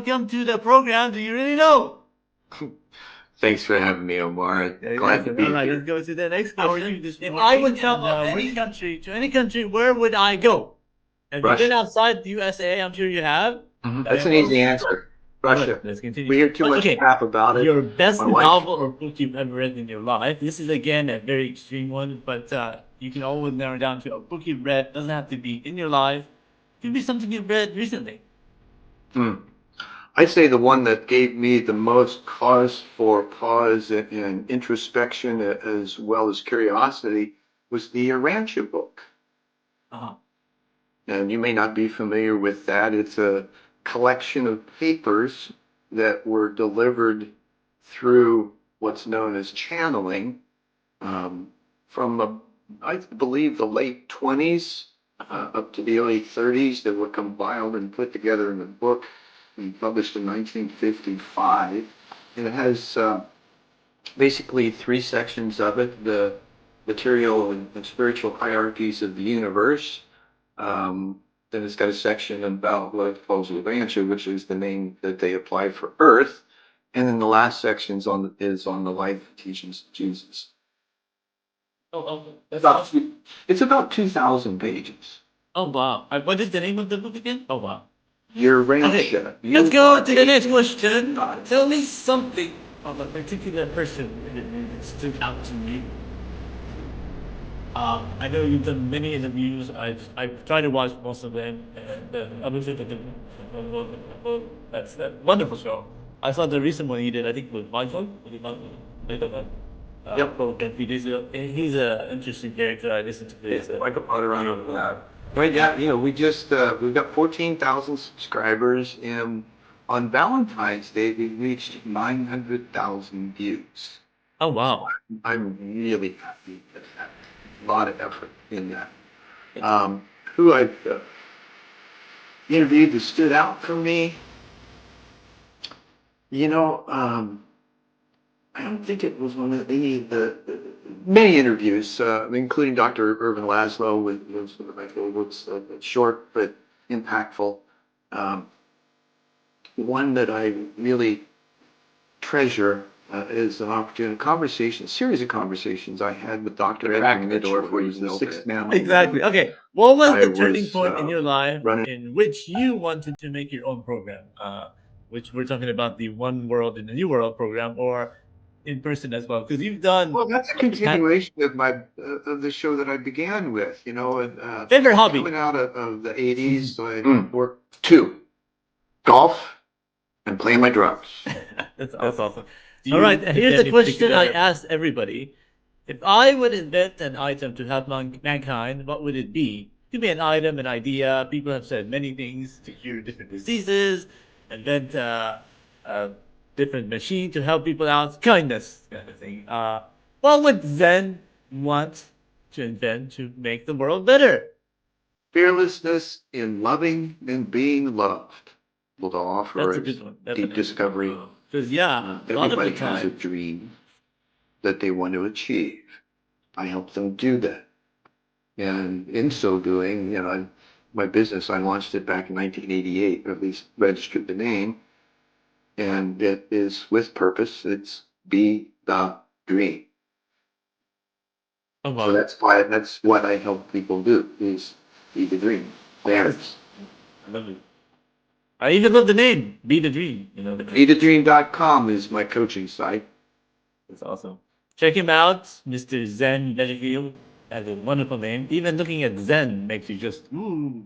welcome to the program. Do you really know? Thanks for having me, Omar. Glad to be All right, here. let's go to the next question. If I would travel any country, where would I go? Have you been Russia. outside the USA? I'm sure you have. That's an easy answer. All right, Russia. let's continue. We hear too much Okay, crap about it. your best My wife. novel or book you've ever read in your life. This is again a very extreme one, but you can always narrow down to a book you've read. Doesn't have to be in your life. It could be something you've read recently. Hmm. I'd say the one that gave me the most cause for pause and introspection as well as curiosity was the Rancher book. Uh-huh. And you may not be familiar with that. It's a collection of papers that were delivered through what's known as channeling from, I believe, the late 20s up to the early 30s that were compiled and put together in a book and published in 1955. And it has basically three sections of it: the material and spiritual hierarchies of the universe. Then it's got a section about what it calls Rancher, which is the name that they apply for Earth. And then the last section is on the life and teachings of Jesus. That's About, awesome. it's about 2,000 pages. Oh wow! What is the name of the book again? Oh wow! Your Okay, Rancher. let's go to the next question. Tell me something of a particular person that stood out to me. I know you've done many interviews. I've tried to watch most of them, and obviously that's a wonderful show. I saw the recent one he did. I think with Michael. Was it Michael? Yep. And he's an interesting character. I listened to this. Like a Potterano. Right, yeah, we've got 14,000 subscribers, and on Valentine's Day, we reached 900,000 views. Oh wow! I'm really happy with that. A lot of effort in that. Who I've interviewed that stood out for me, you know, I don't think it was one of the many interviews, including Dr. Irvin Laszlo, was one of my favorites. Short but impactful. Um, One that I really treasure is an opportunity, a series of conversations I had with Dr. Edwin Midor, who was the sixth man. Exactly. Okay. What was I the turning was point in your life running. in which you wanted to make your own program? Which we're talking about the One World in the New World program, or in person as well, because you've done Well, that's a continuation of my of the show that I began with, and favorite hobby. coming out of the 80s, I worked two: golf and playing my drums. That's awesome. All right. Here's the question I asked everybody: if I would invent an item to help mankind, what would it be? It could be an item, an idea. People have said many things to cure different diseases, invent a different machine to help people out, kindness kind of thing. What would Zen want to invent to make the world better? Fearlessness in loving and being loved. Able to offer That's a us good one. deep Definitely. discovery. Because yeah, a lot of the Everybody has a time. dream that they want to achieve. I help them do that. And in so doing, my business, I launched it back in 1988, or at least registered the name. And it is with purpose. It's Be the Dream. Oh, So wow. that's what I help people do, is be the dream. There's I love it. I even love the name, Be the Dream. BeTheDream.com is my coaching site. That's awesome. Check him out, Mr. Zen Benefiel. Has a wonderful name. Even looking at Zen makes you just ooh.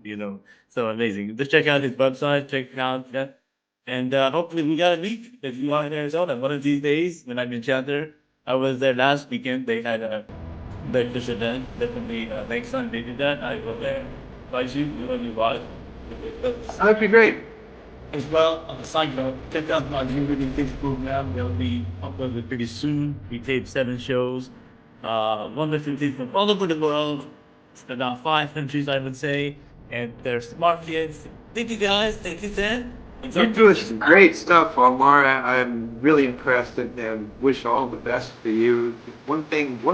So amazing. Just check out his website. Check it out. Yeah. And hopefully we got to meet if you are in Arizona one of these days when I'm in Chandler. I was there last weekend. They had a breakfast event. Definitely next time they did that, I go there. Invite you. You want to watch. That'd be great. As well, on the side note, check out my new really Facebook program. They'll be uploaded pretty soon. We taped 7 shows. Wonderful people from all over the world. It's about 5 countries, I would say. And they're smart kids. Thank you guys. Thank you, Zen. You're doing some great stuff, Omar. I'm really impressed and wish all the best for you. One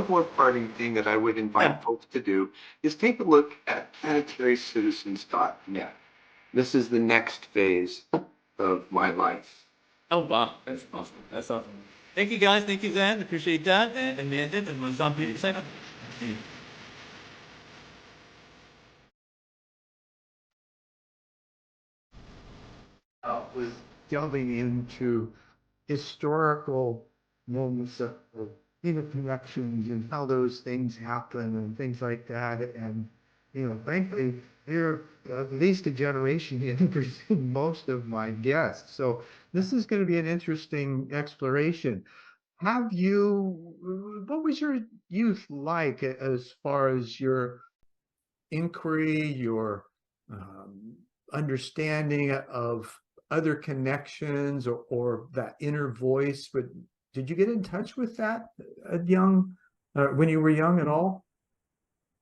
more parting thing that I would invite folks to do is take a look at planetarycitizens.net. This is the next phase of my life. Oh, wow. That's awesome. That's awesome. Thank you, guys. Thank you, Zan. Appreciate that. And we ended and we'll jump in a second. Was delving into historical moments of interconnections and how those things happen and things like that. And, thankfully, you're at least a generation younger than most of my guests. So this is going to be an interesting exploration. What was your youth like as far as your inquiry, your um, understanding of other connections or that inner voice? But did you get in touch with that when you were young at all?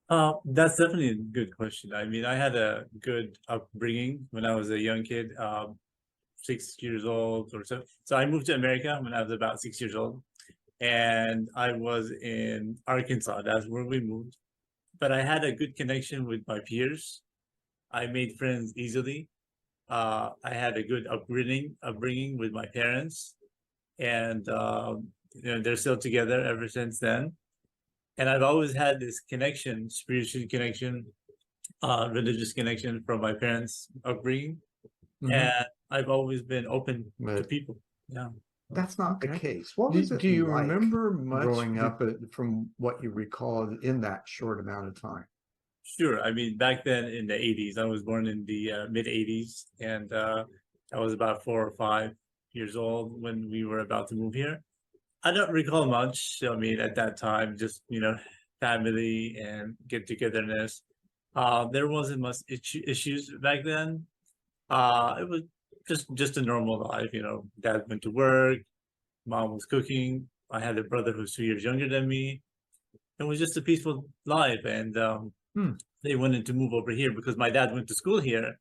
That's definitely a good question. I mean, I had a good upbringing when I was a young kid, 6 years old or so. So I moved to America when I was about 6 years old, and I was in Arkansas. That's where we moved. But I had a good connection with my peers. I made friends easily. I had a good upbringing with my parents, and they're still together ever since then. And I've always had this connection, spiritual connection, religious connection from my parents' upbringing, and I've always been open to But people. Yeah. that's not the Okay. case. What Do, was it do you like remember much growing up from what you recall in that short amount of time? Sure. I mean, back then in the 80s, I was born in the mid 80s, and I was about 4 or 5 years old when we were about to move here. I don't recall much. I mean, at that time, just, family and get-togetherness. There wasn't much issues back then. It was just a normal life. Dad went to work, mom was cooking. I had a brother who's 2 years younger than me. It was just a peaceful life, and Hmm. they wanted to move over here because my dad went to school here.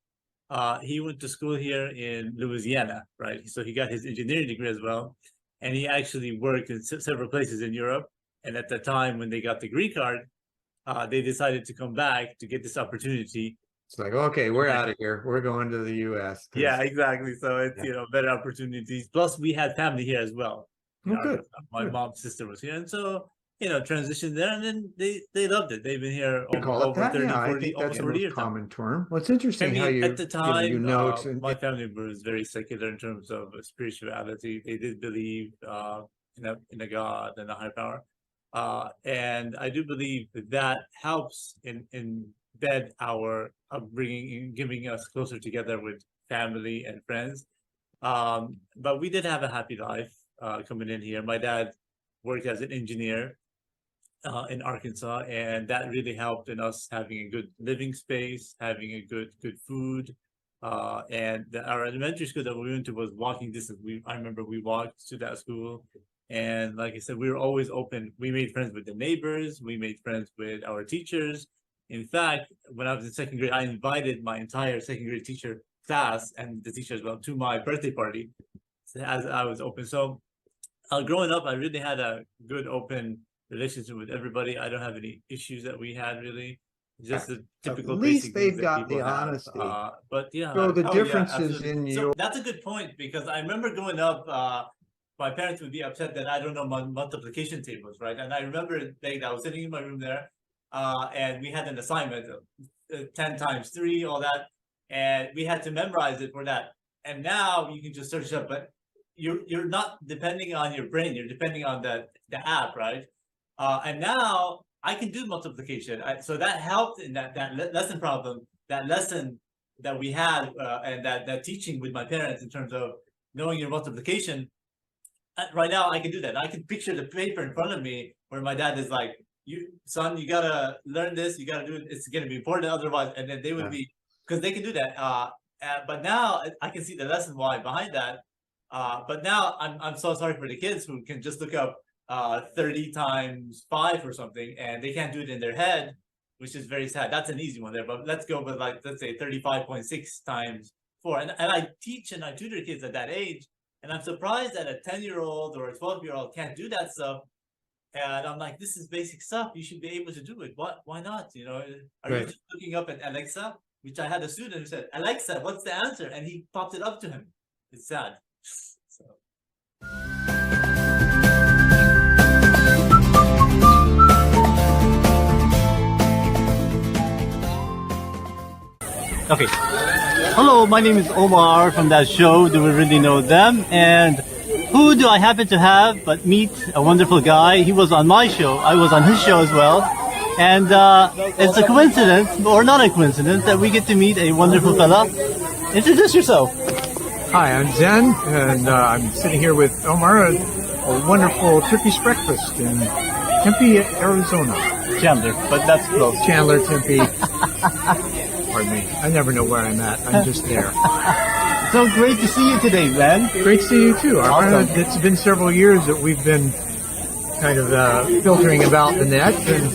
He went to school here in Louisiana, right? So he got his engineering degree as well, and he actually worked in several places in Europe. And at the time when they got the green card, they decided to come back to get this opportunity. It's like, okay, we're out of here. We're going to the US Yeah, because, exactly. So it's yeah. better opportunities. Plus, we had family here as well. Oh, good. My Good. mom's sister was here, and so transitioned there, and then they loved it. They've been here To call it over that, 30, yeah, I 40, think that's almost the 40 most years now. common term. Well, it's I interesting how mean, at the you time, know, it's my family was very secular in terms of spirituality. They did believe in a God and a higher power, and I do believe that helps in bed our upbringing, in giving us closer together with family and friends. But we did have a happy life coming in here. My dad worked as an engineer in Arkansas, and that really helped in us having a good living space, having a good food. Our elementary school that we went to was walking distance. I remember we walked to that school, and like I said, we were always open. We made friends with the neighbors. We made friends with our teachers. In fact, when I was in second grade, I invited my entire second grade teacher class and the teacher as well to my birthday party as I was open. So growing up, I really had a good open relationship with everybody. I don't have any issues that we had really. Just the at typical least basic things they've that got people the have. honesty. But yeah, So the oh yeah, differences absolutely. in So your that's a good point because I remember growing up, my parents would be upset that I don't know multiplication tables, right? And I remember like I was sitting in my room there, and we had an assignment, 10 times 3, all that, and we had to memorize it for that. And now you can just search it up, but you're not depending on your brain, you're depending on the app, right? And now I can do multiplication. So that helped in that lesson problem, that lesson that we had, and that teaching with my parents in terms of knowing your multiplication. Right now I can do that. I can picture the paper in front of me where my dad is like, "You son, you gotta learn this. You gotta do it. It's gonna be important otherwise." And then they would be because they can do that. But now I can see the lesson why behind that. But now I'm so sorry for the kids who can just look up 30 times 5 or something, and they can't do it in their head, which is very sad. That's an easy one there. But let's go with let's say 35.6 times 4. And I teach and I tutor kids at that age, and I'm surprised that a 10-year-old or a 12-year-old can't do that stuff. And I'm like, this is basic stuff. You should be able to do it. Why not? Are you right. just looking up at Alexa? Which I had a student who said, Alexa, what's the answer? And he popped it up to him. It's sad. So. Okay. Hello, my name is Omar from that show, Do We Really Know Them? And who do I happen to have but meet a wonderful guy? He was on my show, I was on his show as well. And it's a coincidence, or not a coincidence, that we get to meet a wonderful fella. Introduce yourself. Hi, I'm Zen, and I'm sitting here with Omar, a wonderful Turkish breakfast in Tempe, Arizona. Chandler, but that's close. Chandler, Tempe. Pardon me. I never know where I'm at. I'm just there. So great to see you today, man. Great to see you too. Awesome. It's been several years that we've been kind of filtering about the net and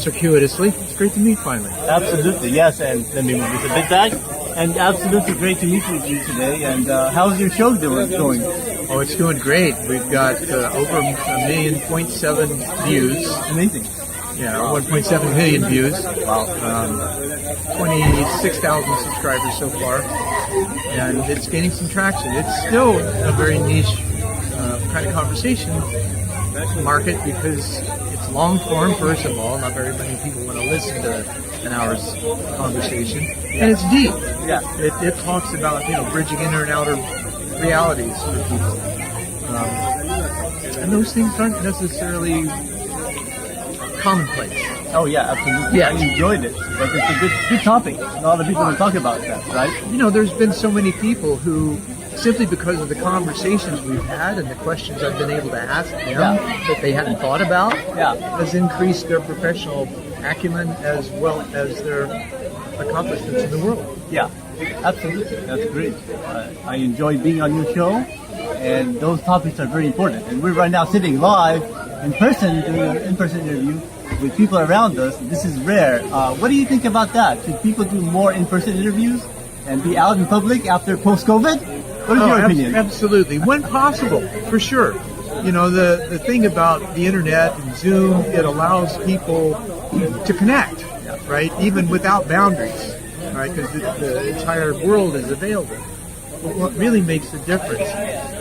circuitously. It's great to meet finally. Absolutely, yes. And let me move this a bit back. And absolutely great to meet with you today. And how's your show going? Oh, it's doing great. We've got over 1.7 million views. Amazing. Yeah, 1.7 million views. Wow. 26,000 subscribers so far, and it's gaining some traction. It's still a very niche kind of conversation market because it's long form, first of all. Not very many people want to listen to an hour's conversation. And it's deep. Yeah. It talks about, bridging inner and outer realities for people. And those things aren't necessarily commonplace. Oh yeah, absolutely. Yeah. I enjoyed it, but it's a good topic. A lot of people will talk about that, right? There's been so many people who, simply because of the conversations we've had and the questions I've been able to ask them that they hadn't thought about, has increased their professional acumen as well as their accomplishments in the world. Yeah, absolutely. That's great. I enjoy being on your show, and those topics are very important. And we're right now sitting live in person doing an in-person interview with people around us. This is rare. What do you think about that? Should people do more in-person interviews and be out in public after post-COVID? What is your opinion? Absolutely. When possible, for sure. The thing about the internet and Zoom, it allows people to connect, right? Even without boundaries, right? Because the entire world is available. But what really makes the difference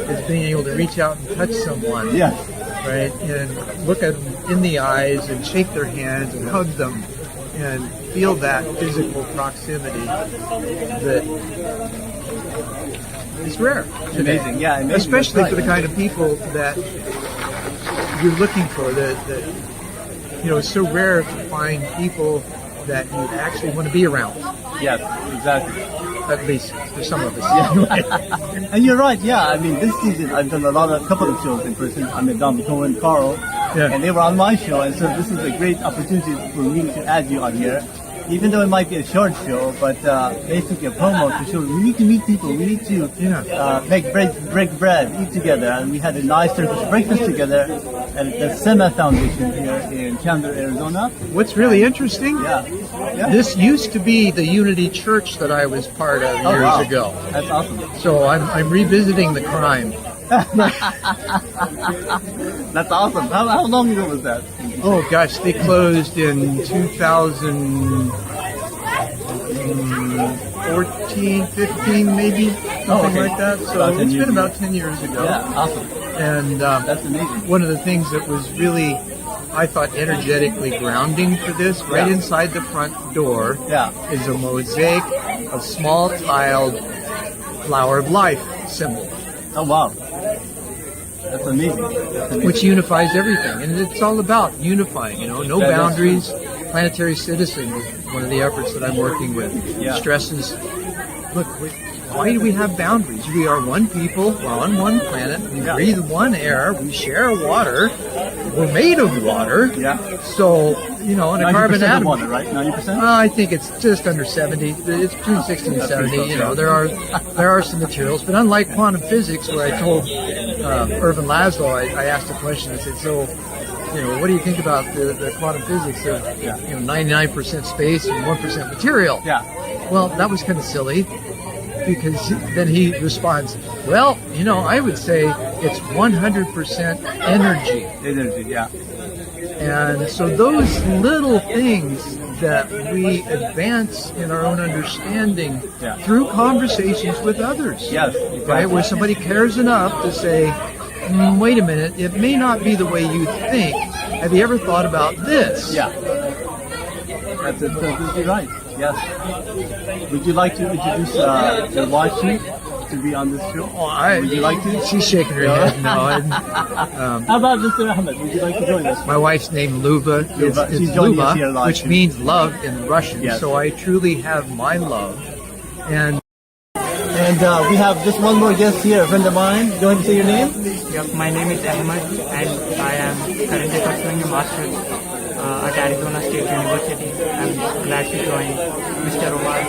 is being able to reach out and touch someone. Yes. Right, and look at them in the eyes and shake their hands and hug them and feel that physical proximity that is rare today. Amazing, yeah. Amazing. Especially That's for the right. kind of people that you're looking for. That it's so rare to find people that you actually want to be around. Yes, exactly. At least for some of us. And you're right, yeah. I mean, this season I've done a couple of shows in person. I met Don Cohen, Carl, and they were on my show, and so this is a great opportunity for me to add you on here. Even though it might be a short show, but basically a promo to show we need to meet people. We need to break bread, eat together, and we had a nice Turkish breakfast together at the SEMA Foundation here in Chandler, Arizona. What's really interesting? Yeah. This used to be the Unity Church that I was part of years ago. That's awesome. So I'm revisiting the crime. That's awesome. How long ago was that? Oh gosh, they closed in 2014, 15 maybe, something like that. So it's been about 10 years ago. Yeah, awesome. And that's amazing. One of the things that was really, I thought, energetically grounding for this, right inside the front door, is a mosaic of small tiled flower of life symbol. Oh wow. That's amazing. Which unifies everything. And it's all about unifying, no boundaries. Planetary Citizen is one of the efforts that I'm working with. Stresses, look, why do we have boundaries? We are one people, we're on one planet, we breathe one air, we share water, we're made of water. Yeah. So, and a carbon atom. Water, right? 90%? I think it's just under 70. It's between 60 and 70. There are some materials, but unlike quantum physics, where I told Irvin Laszlo, I asked a question. I said, so, what do you think about the quantum physics of 99% space and 1% material? Yeah. Well, that was kind of silly, because then he responds, well, I would say it's 100% energy. Energy, yeah. And so those little things that we advance in our own understanding Yeah. through conversations with others. Yes, Right? exactly. Where somebody cares enough to say, wait a minute, it may not be the way you think. Have you ever thought about this? Yeah. That's absolutely right. Yes. Would you like to introduce your wife to be on this show? Would you like to? She's shaking her head. No. How about Mr. Ahmed? Would you like to join us? My wife's name Luba. Luba. It's She's joining us here Luba, live which too. means love in Russian. Yes. So I truly have my love. And We have just one more guest here, a friend of mine. Go ahead and say your name. Yep, my name is Ahmed and I am currently pursuing a master's at Arizona State University. I'm glad to join Mr. Omar